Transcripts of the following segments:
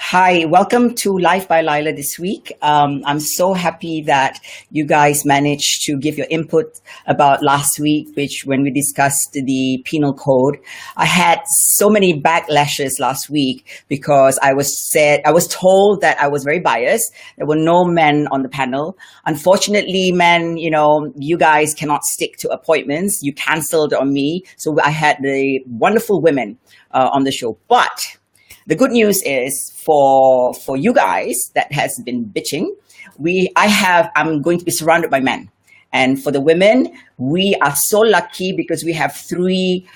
Hi, welcome to Life by Laila this week. I'm so happy that you guys managed to give your input about last week, which when we discussed the penal code. I had so many backlashes last week because I was told that I was very biased. There were no men on the panel. Unfortunately, men, you guys cannot stick to appointments. You canceled on me. So I had the wonderful women on the show. But the good news is for you guys that has been bitching, I'm going to be surrounded by men. And for the women, we are so lucky because we have three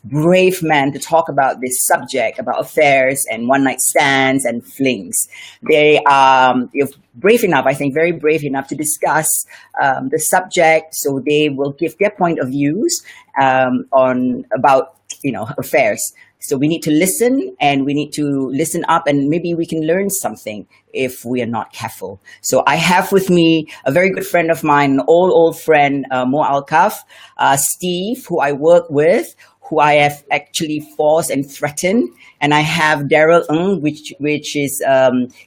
brave men to talk about this subject, about affairs and one-night stands and flings. They are brave enough, I think, very brave enough to discuss the subject, so they will give their point of views about affairs. So we need to listen, and we need to listen up, and maybe we can learn something if we are not careful. So I have with me a very good friend of mine, an old friend, Mo Alkaf, Steve, who I work with, who I have actually forced and threatened, and I have Daryl Ng, which is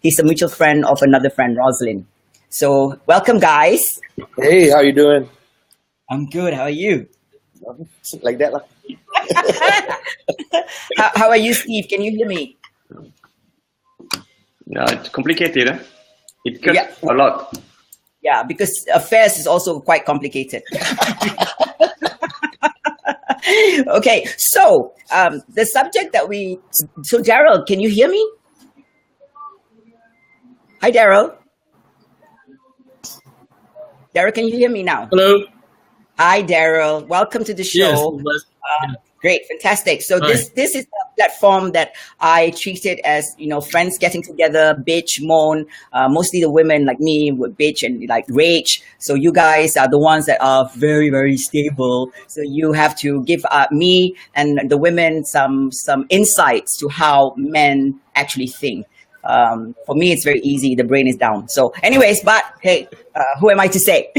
he's a mutual friend of another friend, Rosalind. So welcome, guys. Hey, how you doing? I'm good. How are you? Like that, lah. How are you, Steve? Can you hear me? Yeah, it's complicated. Eh? It cuts a lot. Yeah, because affairs is also quite complicated. Okay, so the subject so Daryl, can you hear me? Hi, Daryl. Daryl, can you hear me now? Hello. Hi, Daryl. Welcome to the show. Yes. Great, fantastic. So this is a platform that I treated as, friends getting together, bitch, moan. Mostly the women like me would bitch and like rage. So you guys are the ones that are very, very stable. So you have to give me and the women some insights to how men actually think. For me, it's very easy. The brain is down. So anyways, but hey, who am I to say?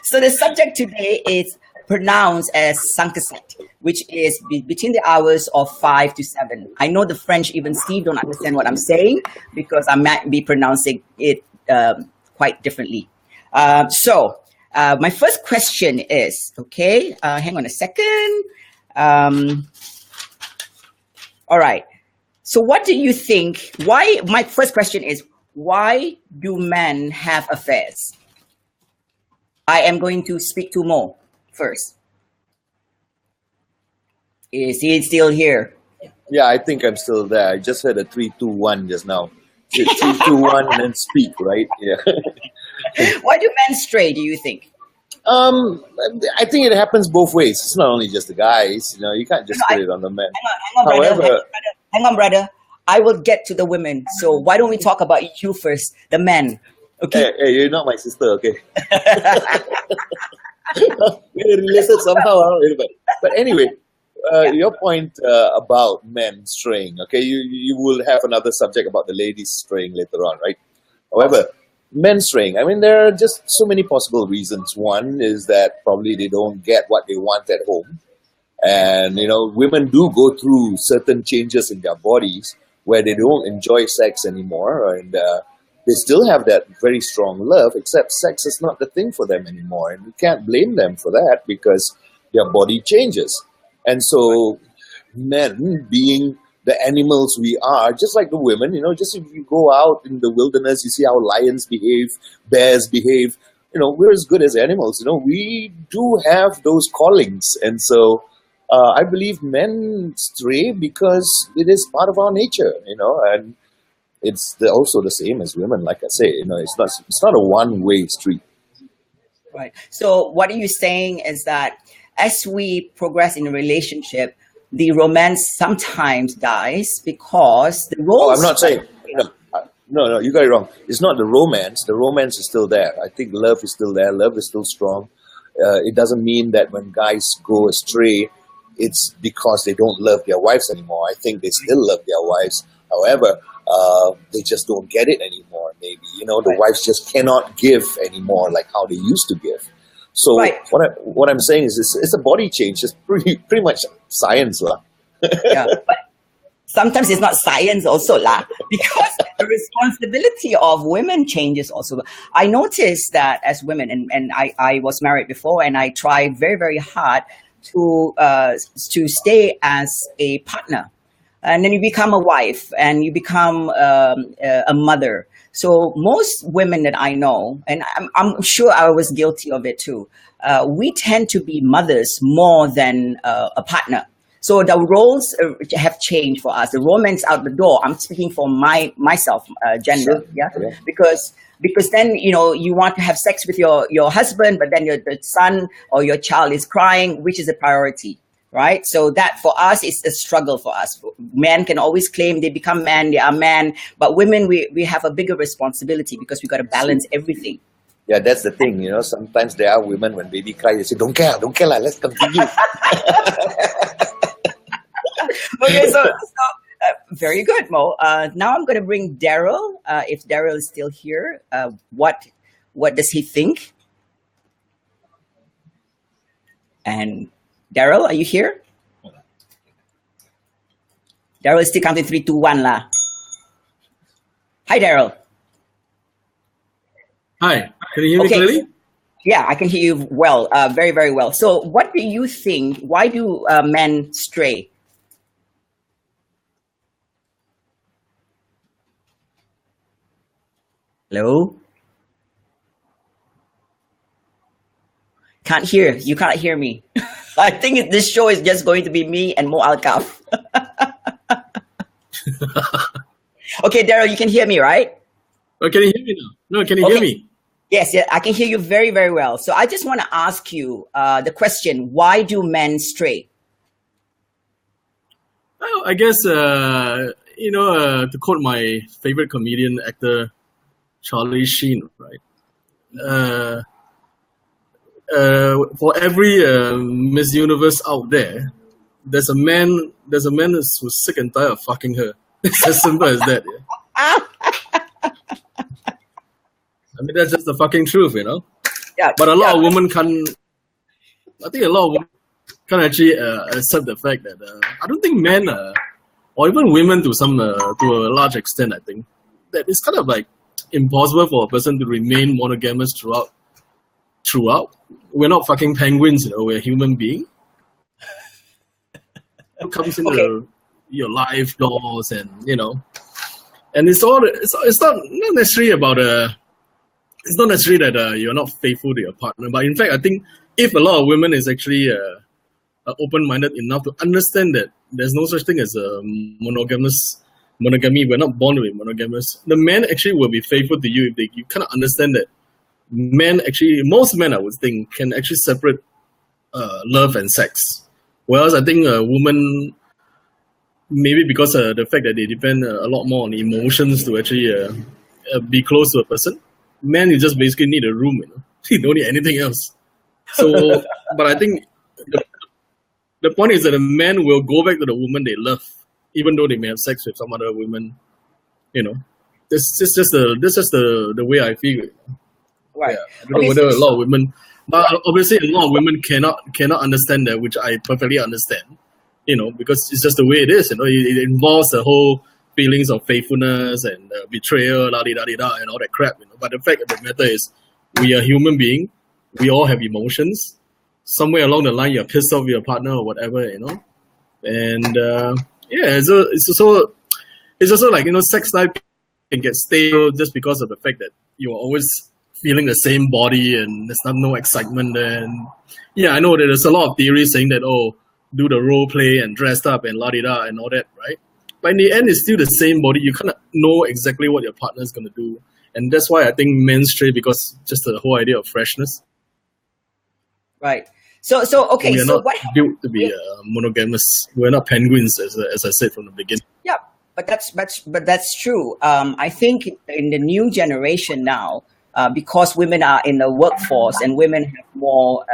So the subject today is pronounced as Sept, which is between the hours of 5 to 7. I know the French, even Steve, don't understand what I'm saying because I might be pronouncing it quite differently. So my first question is, okay, hang on a second. All right. So what do you think? My first question is, why do men have affairs? I am going to speak to Mo first. Is he still here? Yeah, I think I'm still there. I just heard a 3-2-1 just now. 3-2-1 and then speak, right? Yeah. Why do men stray, do you think? I think it happens both ways. It's not only just the guys. You can't just put it on the men. Hang on, brother. I will get to the women. So why don't we talk about you first, the men? Okay. Hey, you're not my sister, okay? We're related somehow, but anyway, your point about men straying, okay? You will have another subject about the ladies straying later on, right? However, men straying, there are just so many possible reasons. One is that probably they don't get what they want at home. And, women do go through certain changes in their bodies where they don't enjoy sex anymore. And they still have that very strong love, except sex is not the thing for them anymore. And you can't blame them for that because their body changes. And so men, being the animals we are, just like the women, just if you go out in the wilderness, you see how lions behave, bears behave, we're as good as animals. We do have those callings. And so I believe men stray because it is part of our nature, and it's also the same as women. Like I say, it's not a one-way street. Right. So what are you saying is that as we progress in a relationship, the romance sometimes dies because the roles... Oh, I'm not saying... No, you got it wrong. It's not the romance. The romance is still there. I think love is still there. Love is still strong. It doesn't mean that when guys go astray, it's because they don't love their wives anymore. I think they still love their wives. However, they just don't get it anymore, maybe. The wives just cannot give anymore like how they used to give. So what I'm saying is it's a body change. It's pretty much science, lah. Yeah, sometimes it's not science also lah, because the responsibility of women changes also. I noticed that as women, and I was married before, and I tried very, very hard to stay as a partner. And then you become a wife and you become a mother. So most women that I know, and I'm sure I was guilty of it too, we tend to be mothers more than a partner. So the roles have changed for us. The romance out the door. I'm speaking for myself, gender, yeah, because then you want to have sex with your husband, but then the son or your child is crying, which is a priority, right? So that for us is a struggle for us. Men can always claim they become man, they are man, but women we have a bigger responsibility because we got to balance everything. Yeah, that's the thing. Sometimes there are women when baby cry, they say, "Don't care, lah. Let's continue." Okay, so very good, Mo. Now I'm going to bring Daryl. If Daryl is still here, what does he think? And Daryl, are you here? Daryl is still counting 3, 2, 1 lah. Hi, Daryl. Hi, can you hear me clearly? Yeah, I can hear you well, very, very well. So what do you think? Why do men stray? Hello? Can't hear. You can't hear me. I think this show is just going to be me and Mo Alkaf. Okay, Daryl, you can hear me, right? Oh, can you hear me now? No, can you hear me? Yes, yeah, I can hear you very, very well. So I just want to ask you the question, why do men stray? Well, I guess, to quote my favorite comedian actor, Charlie Sheen, right? For every Miss Universe out there, there's a man who's sick and tired of fucking her. It's as simple as that. Yeah? I mean, that's just the fucking truth, Yeah. But a lot of women can't. I think a lot of women can't actually accept the fact that I don't think men, or even women to a large extent, I think that it's kind of like impossible for a person to remain monogamous throughout. We're not fucking penguins, we're human beings. It comes into your life doors, and and it's not necessarily about it's not necessarily that you're not faithful to your partner, but in fact, I think if a lot of women is actually open-minded enough to understand that there's no such thing as a monogamy, we're not born to be monogamous. The men actually will be faithful to you if you kind of understand that most men, I would think, can actually separate love and sex. Whereas I think a woman, maybe because of the fact that they depend a lot more on emotions to actually be close to a person. Men, you just basically need a room, You don't need anything else. So, but I think the point is that a man will go back to the woman they love, even though they may have sex with some other women. This is just the way I feel. Right. Yeah, I don't know whether a lot of women, but obviously a lot of women cannot understand that, which I perfectly understand. Because it's just the way it is. It involves the whole feelings of faithfulness and betrayal, la-di-da-di-da, and all that crap. But the fact of the matter is, we are human beings. We all have emotions. Somewhere along the line, you're pissed off with your partner or whatever, And it's also like sex life can get stale just because of the fact that you are always feeling the same body and there's no excitement there. And yeah, I know that there's a lot of theories saying that do the role play and dressed up and la-di-da and all that, right? But in the end, it's still the same body. You kind of know exactly what your partner is going to do. And that's why I think men stray, because just the whole idea of freshness. Right. So okay. We are so not built to be monogamous. We're not penguins, as I said from the beginning. Yeah, but that's true. I think in the new generation now, because women are in the workforce and women have more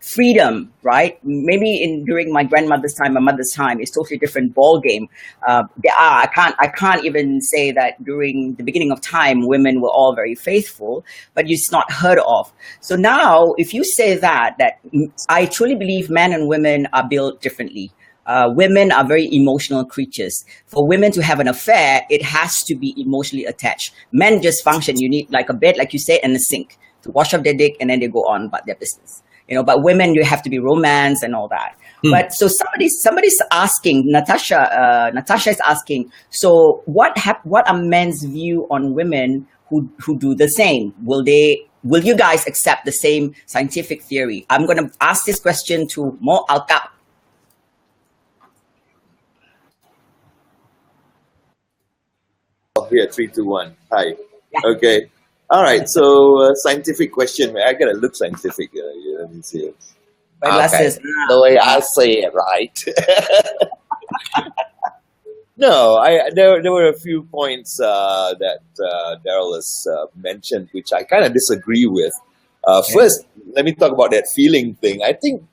freedom, right? Maybe during my grandmother's time, my mother's time, it's totally different ball game. I can't even say that during the beginning of time, women were all very faithful, but it's not heard of. So now, if you say that I truly believe men and women are built differently. women are very emotional creatures. For women to have an affair, it has to be emotionally attached. Men just function. You need like a bed, like you said, and a sink to wash up their dick, and then they go on about their business. But women, you have to be romance and all that. But so somebody's asking, Natasha is asking, so what are men's view on women who do the same? Will you guys accept the same scientific theory? I'm going to ask this question to Mo Alka. Here, 3, 2, 1. Hi. Yeah. Okay. All right. So, scientific question. I gotta look scientific. Let me see it. My glasses. Okay. The way I say it, right? No, there were a few points that Daryl has mentioned, which I kind of disagree with. First, let me talk about that feeling thing. I think,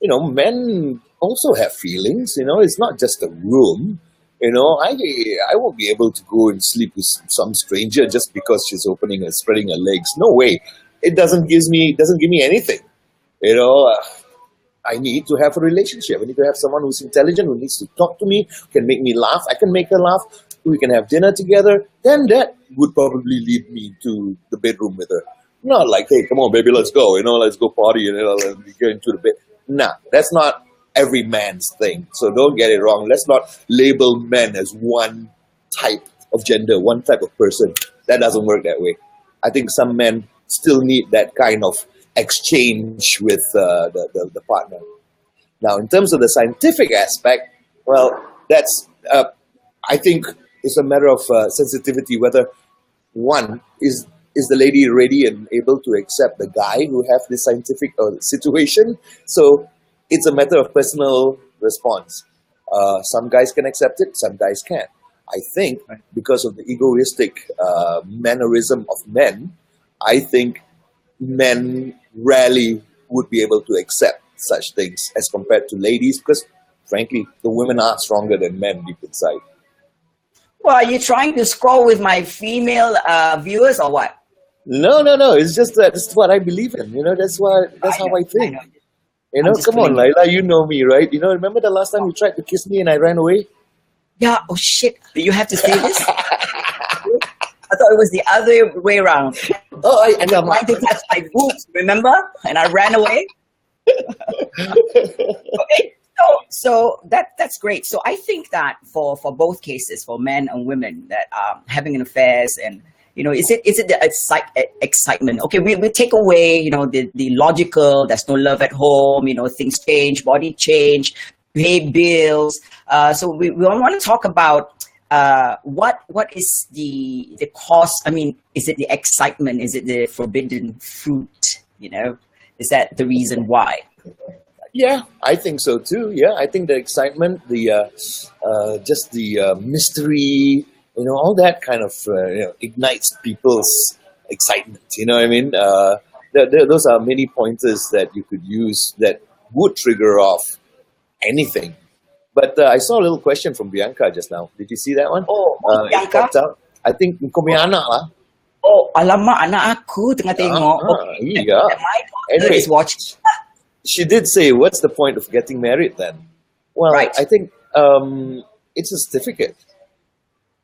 men also have feelings. It's not just a room. I won't be able to go and sleep with some stranger just because she's opening and spreading her legs. No way. It doesn't give me anything. I need to have a relationship. I need to have someone who's intelligent, who needs to talk to me, can make me laugh. I can make her laugh. We can have dinner together. Then that would probably lead me to the bedroom with her. Not like, hey, come on, baby, let's go. Let's go party and let's get into the bed. Nah, that's not every man's thing. So don't get it wrong. Let's not label men as one type of gender, one type of person. That doesn't work that way. I think some men still need that kind of exchange with the partner. Now, in terms of the scientific aspect, well, that's, I think it's a matter of sensitivity, whether one, is the lady ready and able to accept the guy who have this scientific situation? So it's a matter of personal response. Some guys can accept it, some guys can't. I think because of the egoistic mannerism of men, I think men rarely would be able to accept such things as compared to ladies, because frankly, the women are stronger than men deep inside. Well, are you trying to scroll with my female viewers or what? No. It's just that this is what I believe in. That's how I think. Come on, Laila, you know me, right? Remember the last time you tried to kiss me and I ran away? Yeah. Oh shit! Do you have to say this? I thought it was the other way around. Oh, and you tried to touch my boobs, remember? And I ran away. Okay. So that's great. So I think that for both cases, for men and women that are having an affairs, and is it the excitement? Okay, we take away the logical. There's no love at home. Things change, body change, pay bills. So we want to talk about what is the cause? I mean, is it the excitement? Is it the forbidden fruit? Is that the reason why? Yeah, I think so too. Yeah, I think the excitement, just the mystery, all that kind of ignites people's excitement. You know what I mean? Those are many pointers that you could use that would trigger off anything. But I saw a little question from Bianca just now. Did you see that one? Oh, Bianca. I think kau punya anak lah. Oh, alamak, anak aku tengah tengok. Okay. Yeah. My daughter is watching. She did say, what's the point of getting married then? Well, right. I think it's a certificate.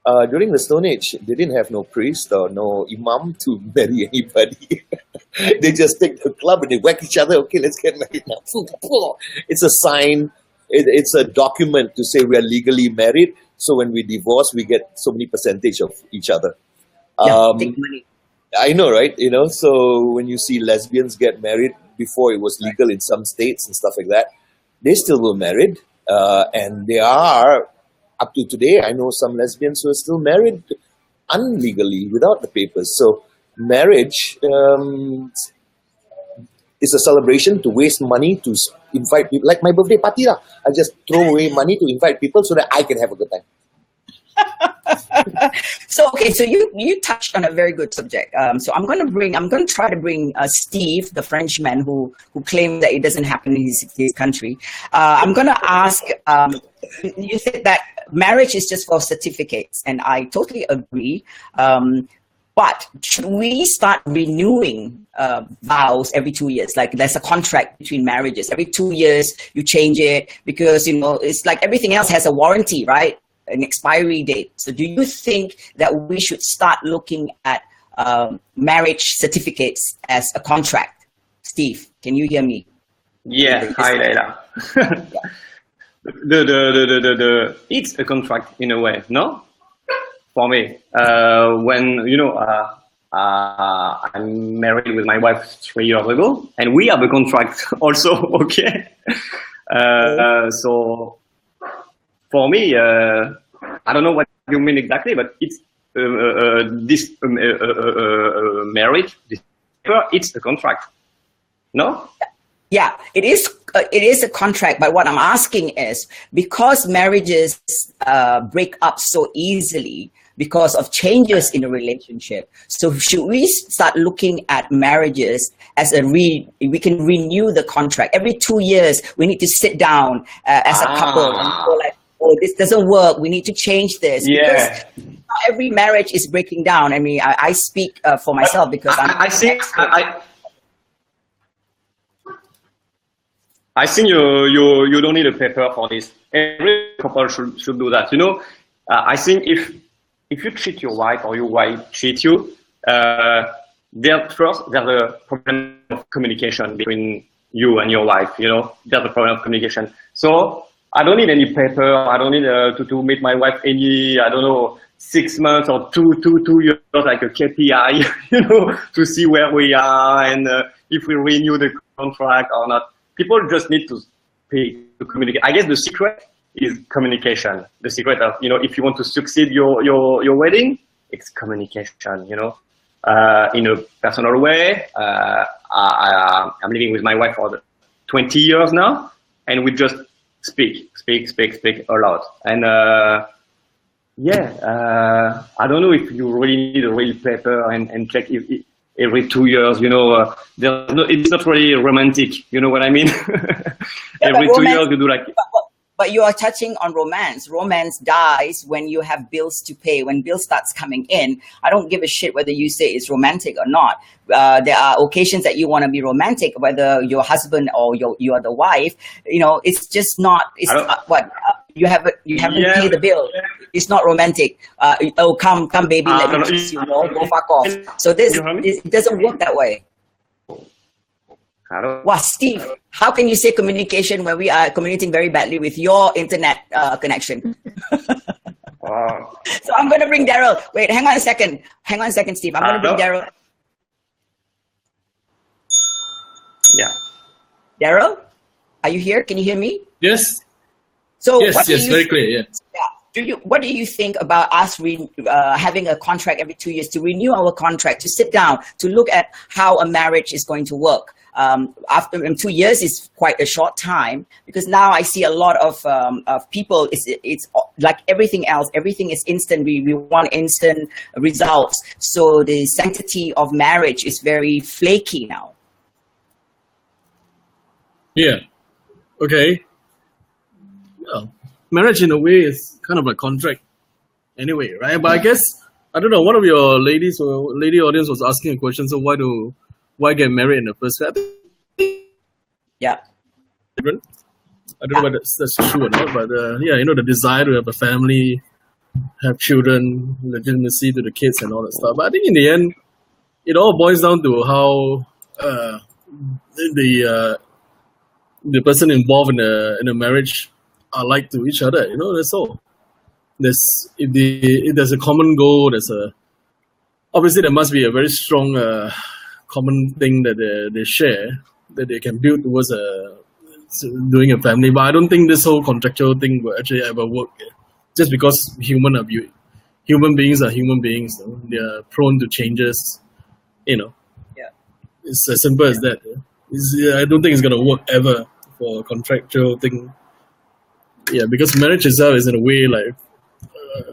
During the Stone Age, they didn't have no priest or no imam to marry anybody. They just take the club and they whack each other. Okay, let's get married now. It's a sign. It's a document to say we are legally married. So when we divorce, we get so many percentage of each other. Take money. I know, right? So when you see lesbians get married before it was legal in some states and stuff like that, they still were married. And they are, up to today, I know some lesbians who are still married unlegally without the papers. So marriage is a celebration to waste money to invite people. Like my birthday party, I just throw away money to invite people so that I can have a good time. So you touched on a very good subject. So I'm going to try to bring Steve, the Frenchman who claimed that it doesn't happen in his country. I'm going to ask. You said that marriage is just for certificates, and I totally agree. But should we start renewing vows every 2 years? Like there's a contract between marriages. Every 2 years you change it because, you know, it's like everything else has a warranty, right? An expiry date. So do you think that we should start looking at marriage certificates as a contract? Steve, can you hear me? Yeah, hi Laila. It's a contract in a way, no? For me, when you know, I'm married with my wife 3 years ago, and we have a contract also. Okay, so for me, I don't know what you mean exactly, but it's this marriage. It's a contract, no? Yeah, it is a contract, but what I'm asking is, because marriages break up so easily because of changes in a relationship, so should we start looking at marriages as we can renew the contract? Every 2 years, we need to sit down as a couple and go like, oh, this doesn't work, we need to change this. Yeah. Because every marriage is breaking down. I mean, I speak for myself because I think you don't need a paper for this. Every couple should do that. You know, I think if you cheat your wife or your wife cheat you, there's a problem of communication between you and your wife. You know, there's a problem of communication. So I don't need any paper. I don't need to meet my wife any, I don't know, 6 months or two years, like a KPI, you know, to see where we are and if we renew the contract or not. People just need to communicate. I guess the secret is communication. The secret of, you know, if you want to succeed your wedding, it's communication, you know, in a personal way. I'm living with my wife for 20 years now, and we just speak a lot. And I don't know if you really need a real paper and check if every 2 years, you know, it's not really romantic. You know what I mean? Every 2 years you do like. But you are touching on romance. Romance dies when you have bills to pay. When bill starts coming in, I don't give a shit whether you say it's romantic or not. There are occasions that you want to be romantic, whether your husband or you are the wife. You know, it's just not. It's you haven't paid the bill. It's not romantic. Oh, come, baby, let me kiss you. No, go fuck off. So it doesn't work that way. Wow, Steve, how can you say communication when we are communicating very badly with your internet connection? So I'm going to bring Daryl. Wait, hang on a second, Steve. I'm going to bring Daryl. Yeah. Daryl, are you here? Can you hear me? Yes. So yes, very clear. Yeah. What do you think about us having a contract every 2 years, to renew our contract, to sit down, to look at how a marriage is going to work? After 2 years is quite a short time, because now I see a lot of people. It's like everything else. Everything is instant. We want instant results. So the sanctity of marriage is very flaky now. Yeah. Okay. Well, marriage in a way is kind of a contract anyway, right? But I guess, I don't know, one of your lady audience was asking a question, so why get married in the first place? Yeah. I don't know whether that's true or not, but yeah, you know, the desire to have a family, have children, legitimacy to the kids and all that stuff. But I think in the end, it all boils down to how the person involved in a marriage are like to each other. You know, that's all. If there's a common goal, obviously there must be a very strong common thing that they share, that they can build towards doing a family. But I don't think this whole contractual thing will actually ever work. Just because human beings are human beings. You know? They are prone to changes. You know. Yeah. It's as simple as that. I don't think it's gonna work ever for a contractual thing. Yeah, because marriage itself is in a way like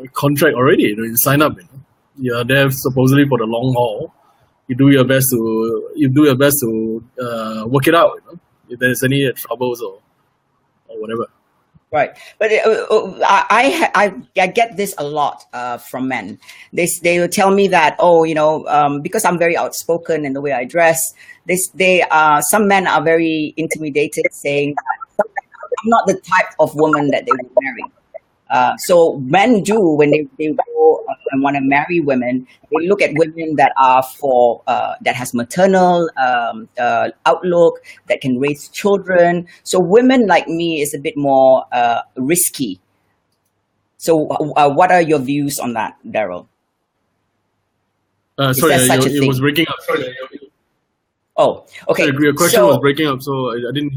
a contract already. You know, you sign up. You know? You're there supposedly for the long haul. You do your best to work it out. You know? If there's any troubles or whatever. Right, but I get this a lot from men. They will tell me that, oh, because I'm very outspoken in the way I dress. Some men are very intimidated, saying that I'm not the type of woman that they would marry. So men do, when they go and want to marry women, they look at women that are that has maternal outlook, that can raise children. So women like me is a bit more risky. So what are your views on that, Daryl? Sorry, there such a it thing? was breaking up. Sorry. Oh, okay. Sorry, your question was breaking up, so I didn't.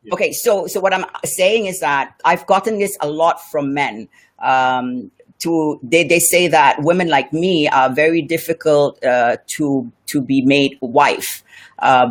Yeah. Okay, so what I'm saying is that I've gotten this a lot from men. They say that women like me are very difficult to be made wife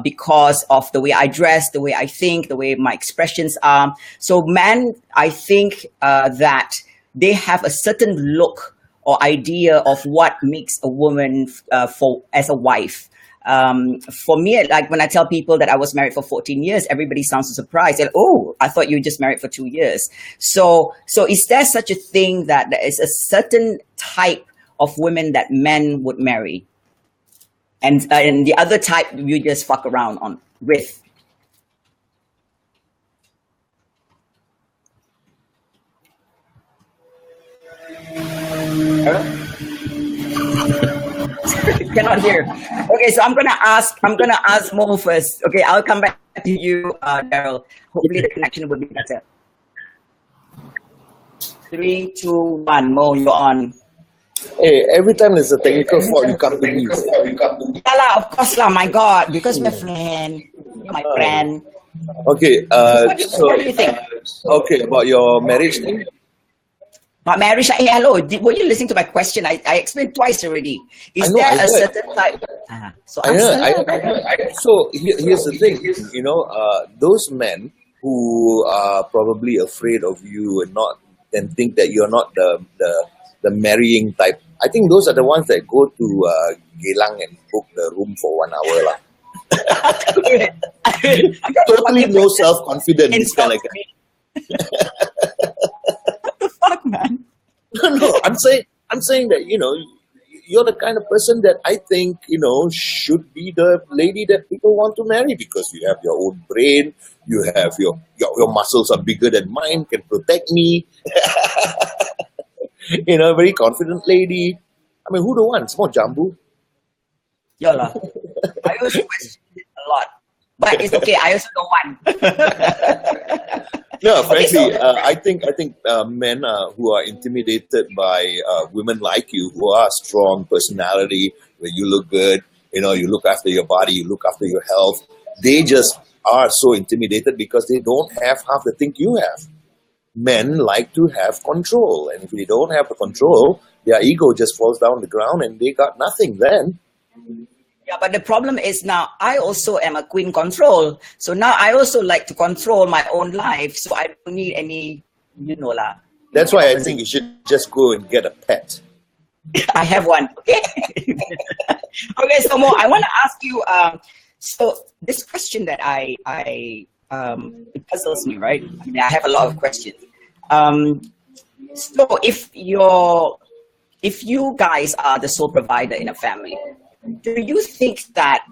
because of the way I dress, the way I think, the way my expressions are. So men, I think that they have a certain look or idea of what makes a woman as a wife. For me, like when I tell people that I was married for 14 years, everybody sounds so surprised. They're like, oh, I thought you were just married for 2 years. So is there such a thing that there is a certain type of women that men would marry, and the other type you just fuck around with? Cannot hear. Okay, so I'm gonna ask Mo first. Okay, I'll come back to you, Daryl. Hopefully the connection will be better. 3, 2, 1. Mo, you're on. Hey, every time there's a technical fault, you come to me. Yeah, lah, of course lah. My God, because my friend, you're my friend. Okay. What do you think? Okay, about your marriage thing. About marriage, hey, hello. Were you listening to my question? I explained twice already. Is I know, there I a heard. certain type? So So here's the thing. Those men who are probably afraid of you and think that you're not the marrying type. I think those are the ones that go to Geylang and book the room for 1 hour lah. Totally no self-confidence. This kind of guy. Fuck, man. No, I'm saying that you're the kind of person that I think should be the lady that people want to marry, because you have your own brain, you have your muscles are bigger than mine, can protect me. A very confident lady. I mean, who don't want small jambu? Yola. I also question it a lot, but it's okay. I also don't want. No, frankly, Okay, so- I think men who are intimidated by women like you, who are strong personality, where you look good, you look after your body, you look after your health, they just are so intimidated because they don't have half the thing you have. Men like to have control, and if they don't have the control, their ego just falls down the ground and they got nothing then. Yeah, but the problem is now I also am a queen control. So now I also like to control my own life. So I don't need any, lah. That's why I think you should just go and get a pet. I have one. Okay. Okay, so Mo, I want to ask you. So this question that it puzzles me, right? I mean, I have a lot of questions. So if you guys are the sole provider in a family, do you think that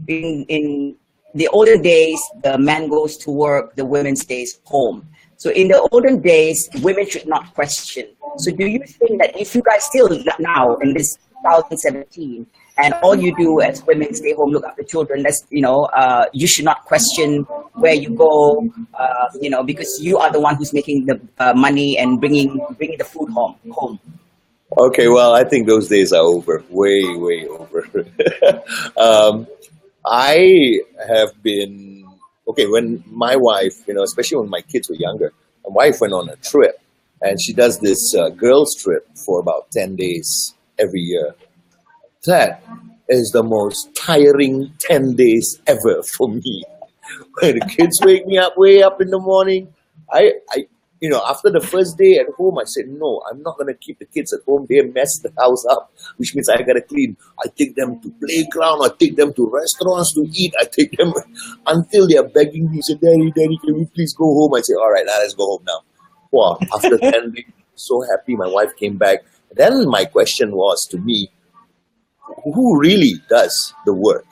in the olden days, the man goes to work, the woman stays home? So in the olden days, women should not question. So do you think that if you guys still now in this 2017, and all you do as women stay home, look after children, you should not question where you go, because you are the one who's making the money and bringing the food home? Okay, well, I think those days are over, way, way over. I have been, when my wife, especially when my kids were younger, my wife went on a trip, and she does this girls' trip for about 10 days every year. That is the most tiring 10 days ever for me. When the kids wake me up way up in the morning, after the first day at home, I said, no, I'm not going to keep the kids at home. They mess the house up, which means I got to clean. I take them to playground. I take them to restaurants to eat. I take them until they are begging me. Say, Daddy, can we please go home? I say, all right, let's go home now. Wow, after 10 days, so happy my wife came back. Then my question was to me, who really does the work?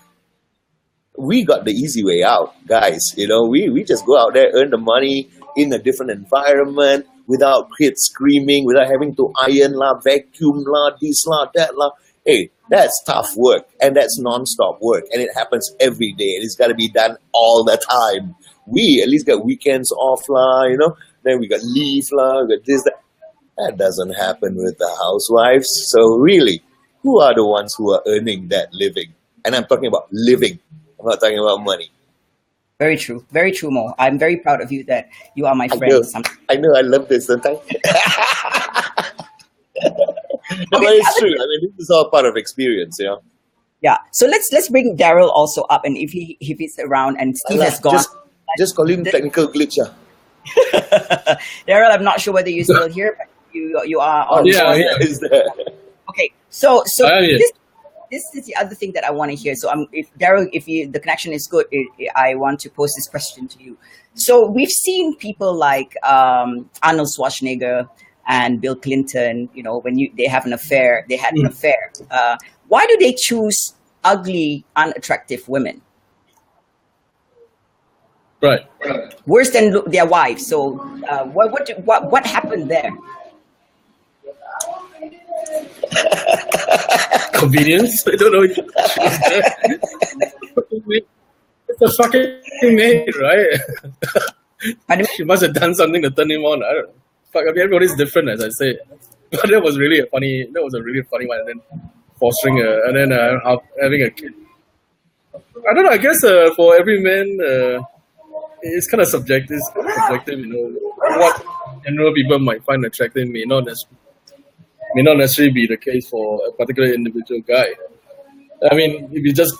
We got the easy way out, guys. We just go out there, earn the money in a different environment without kids screaming, without having to iron la, vacuum la, this la, that la. Hey, that's tough work, and that's non-stop work, and it happens every day, and it's got to be done all the time. We at least got weekends off la, then we got leave la, we got this, that. That doesn't happen with the housewives. So really, who are the ones who are earning that living? And I'm talking about living. I'm not talking about money. Very true. Very true, Mo. I'm very proud of you that you are my friend. I know. I love this sometimes. But it's true. I mean, this is all part of experience, Yeah. So let's bring Daryl also up, and if he's around, and Steve has gone. Just call him technical glitch. Daryl, I'm not sure whether you're still here, but you are. Oh, yeah, is there? Okay. So this is the other thing that I want to hear. So if Daryl, the connection is good, I want to pose this question to you. So we've seen people like Arnold Schwarzenegger and Bill Clinton. When they have an affair, they had an affair. Why do they choose ugly, unattractive women? Right. Worse than their wives. So what happened there? Convenience? I don't know. It's a fucking maid, right? She must have done something to turn him on. I don't know. Fuck, everybody's different, as I say. But that was a really funny one. And then fostering having a kid. I don't know. I guess for every man, it's kind of subjective. What general people might find attractive may not necessarily be the case for a particular individual guy. I mean, if you just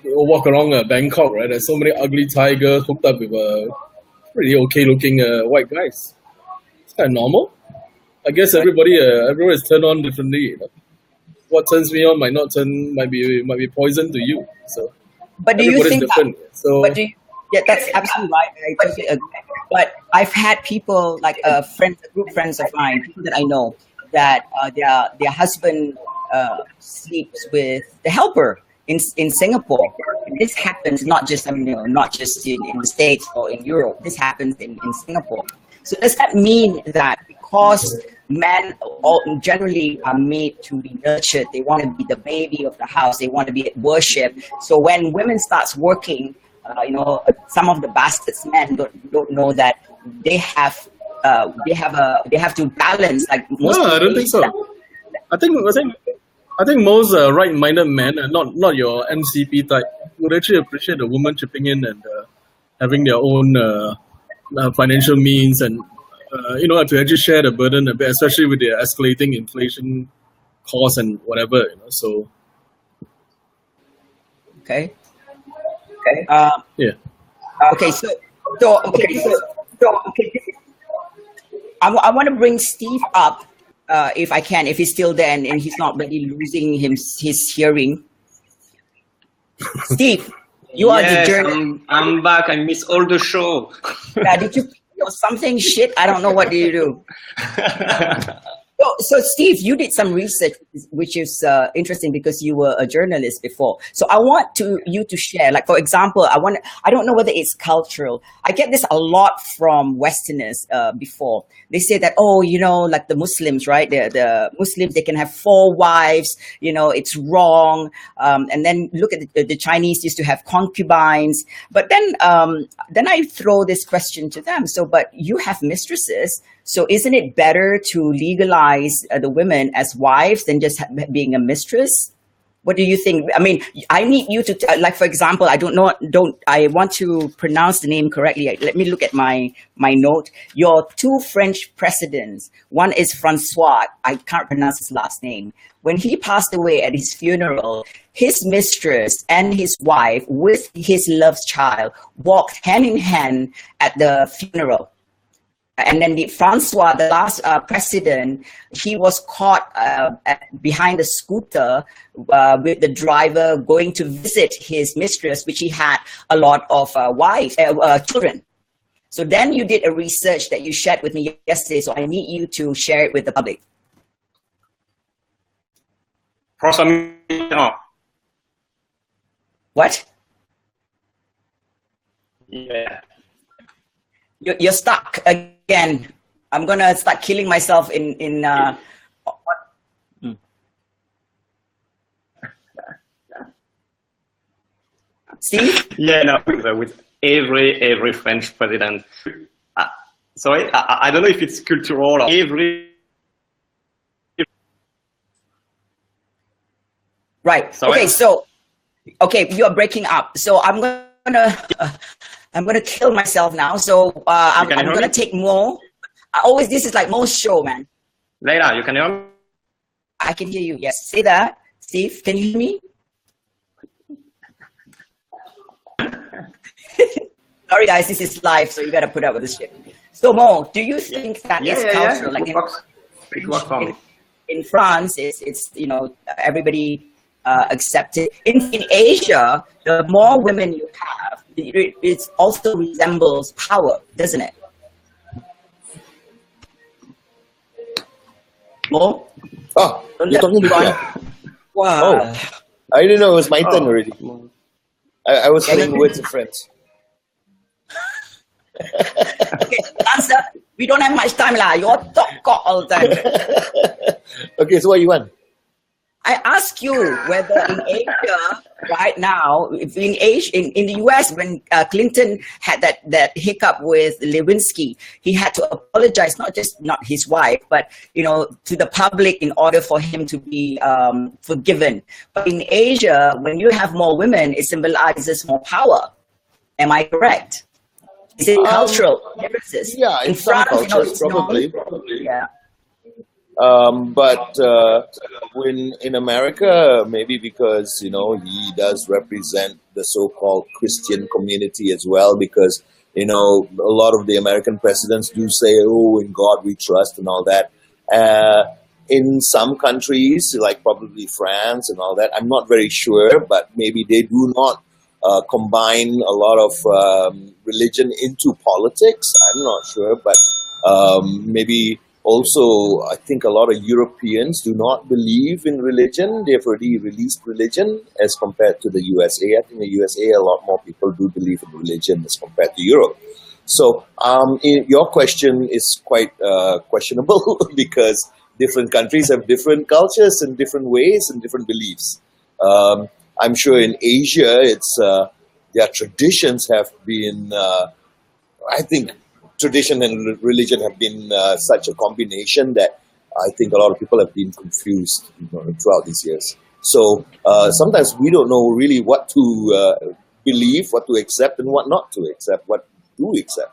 walk around Bangkok, right, there's so many ugly Thai girls hooked up with pretty okay-looking white guys. It's kind of normal. I guess everyone is turned on differently. What turns me on might be poison to you. So, but do you think that? Yeah, that's absolutely right. I totally agree. But I've had people like group friends of mine, people that I know, that their husband sleeps with the helper in Singapore. And this happens not just in the States or in Europe. This happens in Singapore. So does that mean that because men generally are made to be nurtured, they want to be the baby of the house, they want to be worshipped. So when women starts working, some of the bastards men don't know that they have to balance. Like most. No, I don't think so. I think most right-minded men, not your MCP type, would actually appreciate a woman chipping in and having their own financial means and to actually share the burden a bit, especially with the escalating inflation costs and whatever. So. Okay. Yeah. Okay. So I want to bring Steve up, if I can, if he's still there and he's not really losing his hearing. Steve, you are the journalist. I'm back. I miss all the show. Yeah, did you or something shit? I don't know. What do you do? So Steve, you did some research, which is interesting because you were a journalist before. So I want you to share, like, for example, I don't know whether it's cultural. I get this a lot from Westerners before. They say that, like the Muslims, right? The Muslims, they can have 4 wives, it's wrong. And then look at the Chinese used to have concubines. But then I throw this question to them. So, but you have mistresses. So isn't it better to legalize the women as wives than just being a mistress? What do you think? I mean, I need you to, like, for example, I want to pronounce the name correctly. Let me look at my note. Your 2 French presidents, one is Francois, I can't pronounce his last name. When he passed away at his funeral, his mistress and his wife with his loved child walked hand in hand at the funeral. And then Francois, the last president, he was caught behind the scooter with the driver going to visit his mistress, which he had a lot of children. So then you did a research that you shared with me yesterday, so I need you to share it with the public. What? Yeah. You're stuck again. I'm gonna start killing myself in Steve? Yeah, no, with every French president. Sorry, I don't know if it's cultural or every. Right. Sorry? Okay. So, okay, you are breaking up. So I'm gonna kill myself now. So I'm gonna take more. This is like most show, man. Laila, you can hear me? I can hear you. Yes. Say that, Steve. Can you hear me? Sorry, guys. This is live, so you gotta put up with this shit. So, Mo, do you think that is cultural? Like it works for me. In France, it's everybody accept it. In Asia, the more women you have, it also resembles power, doesn't it? Mo? Oh, you're talking to me. Wow. Oh, I didn't know it was my turn already. I was saying words of French. Okay, answer. We don't have much time, lah. You talk all the time. Okay, so what you want? I ask you whether in Asia right now, if in the US, when Clinton had that hiccup with Lewinsky, he had to apologize, not his wife, but to the public in order for him to be forgiven. But in Asia, when you have more women, it symbolizes more power. Am I correct? Is it cultural differences? Yeah, in some cultures, probably. Yeah. But when in America, maybe because he does represent the so-called Christian community as well, because a lot of the American presidents do say, "Oh, in God we trust" and all that. In some countries, like probably France and all that, I'm not very sure, but maybe they do not combine a lot of religion into politics. I'm not sure, but maybe. Also, I think a lot of Europeans do not believe in religion. They've already released religion as compared to the USA. I think the USA, a lot more people do believe in religion as compared to Europe. So your question is quite questionable because different countries have different cultures and different ways and different beliefs. I'm sure in Asia, their traditions have been, I think, tradition and religion have been such a combination that I think a lot of people have been confused throughout these years. So sometimes we don't know really what to believe, what to accept, and what not to accept, what to accept.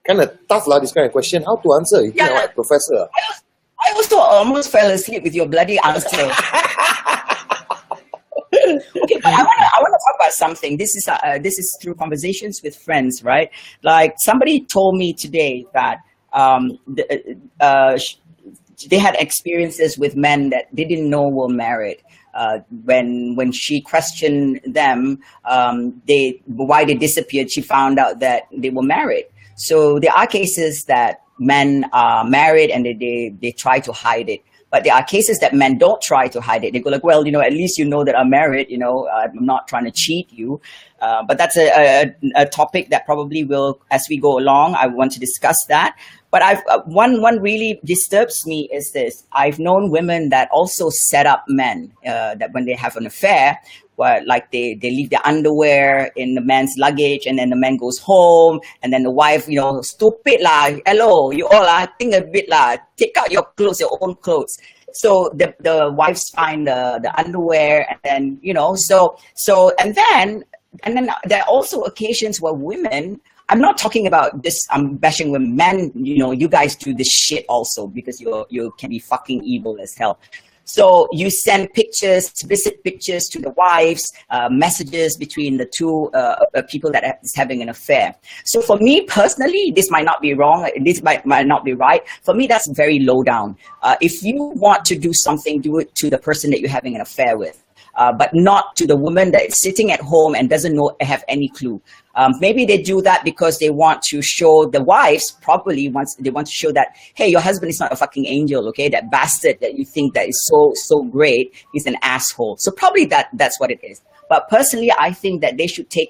Kind of tough, this kind of question. How to answer? Yeah, like professor. I also almost fell asleep with your bloody answer. Okay, but I want to talk about something. This is through conversations with friends, right? Like somebody told me today that they had experiences with men that they didn't know were married. When she questioned them, why they disappeared, she found out that they were married. So there are cases that men are married and they try to hide it. But there are cases that men don't try to hide it. They go like, well, at least you know that I'm married. I'm not trying to cheat you. But that's a topic that probably will, as we go along, I want to discuss that. But one really disturbs me is this. I've known women that also set up men that when they have an affair, where like they leave their underwear in the man's luggage, and then the man goes home, and then the wife, stupid lah, hello, you all think a bit lah, take out your clothes, your own clothes. So the wives find the underwear, and then and then there are also occasions where women. I'm not talking about this. I'm bashing women. Men, you guys do this shit also because you can be fucking evil as hell. So you send pictures, explicit pictures to the wives, messages between the two people that is having an affair. So for me personally, this might not be wrong, this might not be right. For me, that's very low down. If you want to do something, do it to the person that you're having an affair with. But not to the woman that is sitting at home and doesn't have any clue. Maybe they do that because they want to show the wives, probably they want to show that, hey, your husband is not a fucking angel, okay? That bastard that you think that is so great, he's an asshole. So probably that's what it is. But personally, I think that they should take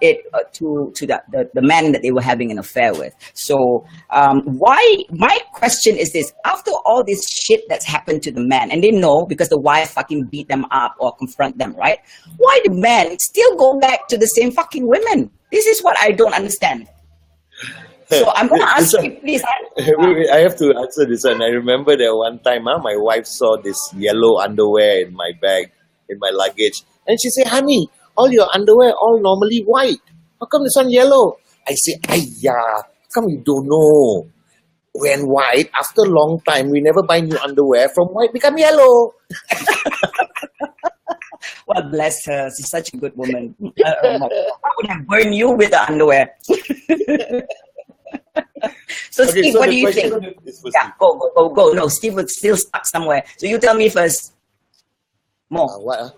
it to the man that they were having an affair with. So my question is this: after all this shit that's happened to the man, and they know because the wife fucking beat them up or confront them, right? Why do men still go back to the same fucking women? This is what I don't understand. So I'm going to ask you, please. I have to answer this one. I remember that one time my wife saw this yellow underwear in my bag, in my luggage, and she said, "Honey, all your underwear all normally white. How come this one yellow?" I say, "Ayya, how come you don't know? When white, after a long time, we never buy new underwear. From white become yellow." Well, bless her. She's such a good woman. I would have burned you with the underwear. So, Okay, Steve, so what the do you question think? is for Yeah, Steve. go. No, Steve was still stuck somewhere. So you tell me first. More. What?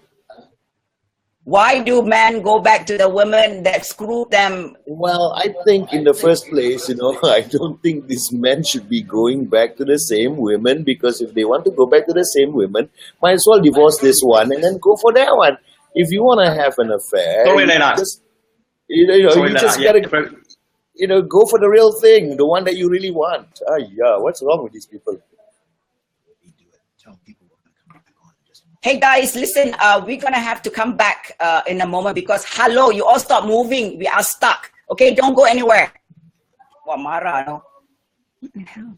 Why do men go back to the women that screwed them? Well, I think in the first place, I don't think these men should be going back to the same women, because if they want to go back to the same women, might as well divorce this one and then go for that one. If you want to have an affair, Sorry, Laila. you just gotta, go for the real thing, the one that you really want. Yeah, what's wrong with these people? Hey guys, listen, we're gonna have to come back in a moment because hello, you all stop moving. We are stuck. Okay, don't go anywhere. What Mara, no? What the hell?